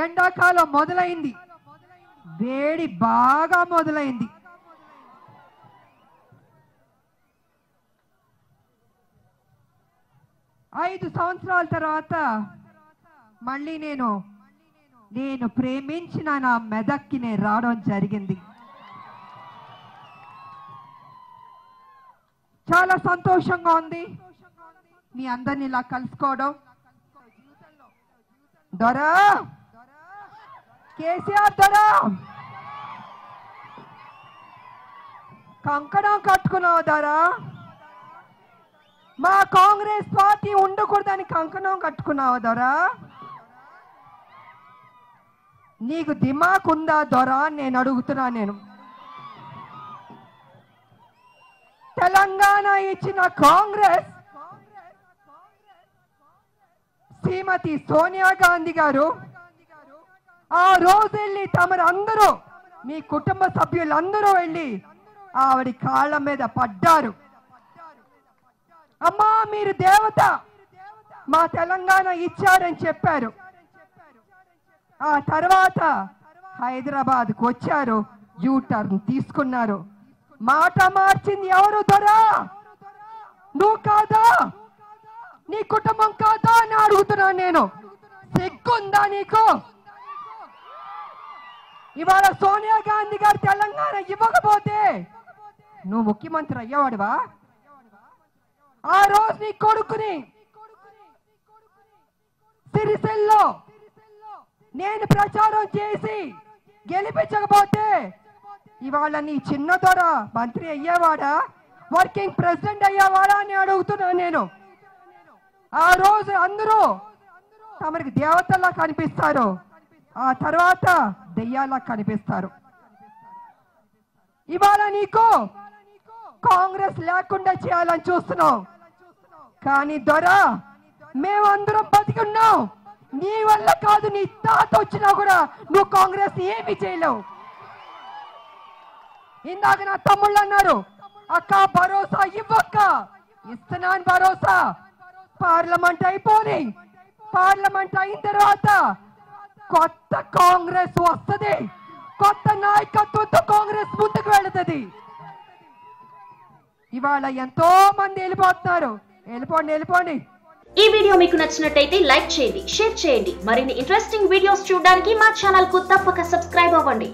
ఎండాకాలం మొదలైంది, వేడి బాగా మొదలైంది. ఐదు సంవత్సరాల తర్వాత మళ్ళీ నేను ప్రేమించిన నా మెదక్కి నేను రావడం జరిగింది. చాలా సంతోషంగా ఉంది మీ అందరిని ఇలా కలుసుకోవడం. దొరా కేసీఆర్ దొరా కంకణం కట్టుకున్నావు దొరా, మా కాంగ్రెస్ పార్టీ ఉండకూడదని కంకణం కట్టుకున్నావు దొరా. నీకు దిమాక్ ఉందా దొరా అని నేను అడుగుతున్నా. నేను తెలంగాణ ఇచ్చిన కాంగ్రెస్ శ్రీమతి సోనియా గాంధీ గారు ఆ రోజు వెళ్ళి తమరందరూ మీ కుటుంబ సభ్యులందరూ వెళ్ళి ఆవిడ కాళ్ళ మీద పడ్డారు. అమ్మా మీరు దేవత, మా తెలంగాణ ఇచ్చారని చెప్పారు. ఆ తర్వాత హైదరాబాద్కు వచ్చారు, యూటర్న్ తీసుకున్నారు. మాట మార్చింది ఎవరు దొరా? నువ్వు కాదా? నీ కుటుంబం కాదా అని అడుగుతున్నాను నేను. సిగ్గుందా నీకు? ఇవాళ సోనియా గాంధీ గారు తెలంగాణ ఇవ్వకపోతే నువ్వు ముఖ్యమంత్రి అయ్యేవాడువా? ఆ రోజు నీ కొడుకుని సిరిసిల్లో నేను ప్రచారం చేసి గెలిపించకపోతే ఇవాళ నీ చిన్న దొర మంత్రి అయ్యేవాడా, వర్కింగ్ ప్రెసిడెంట్ అయ్యేవాడా అని అడుగుతున్నాను నేను. ఆ రోజు అందరూ తమరికి దేవతల్లా కనిపిస్తారు, ఆ తర్వాత దెయ్యాలా కనిపిస్తారు. ఇవాళ నీకు కాంగ్రెస్ లేకుండా చేయాలని చూస్తున్నావు. కానీ దొర మేమందరం బతికున్నాం, నీ వల్ల కాదు. నీ తాత వచ్చినా కూడా నువ్వు కాంగ్రెస్ ఏమి చేయలేవు. ఇందాక నా తమ్ముళ్ళు అన్నారు, అక్క భరోసా ఇవ్వక్క. ఇస్తున్నాను భరోసా. పార్లమెంట్ అయిపోయి, పార్లమెంట్ అయిన తర్వాత కొత్త కాంగ్రెస్ వస్తుంది, కొత్త నాయకత్వంతో కాంగ్రెస్ ముందుకు వెళుతుంది. ఇవాళ ఎంతో మంది వెళ్ళిపోతున్నారు. వెళ్ళిపోండి. ఈ వీడియో మీకు నచ్చినట్టయితే లైక్ చేయండి, షేర్ చేయండి. మరిన్ని ఇంట్రెస్టింగ్ వీడియోస్ చూడడానికి మా ఛానల్ కు తప్పక సబ్స్క్రైబ్ అవ్వండి.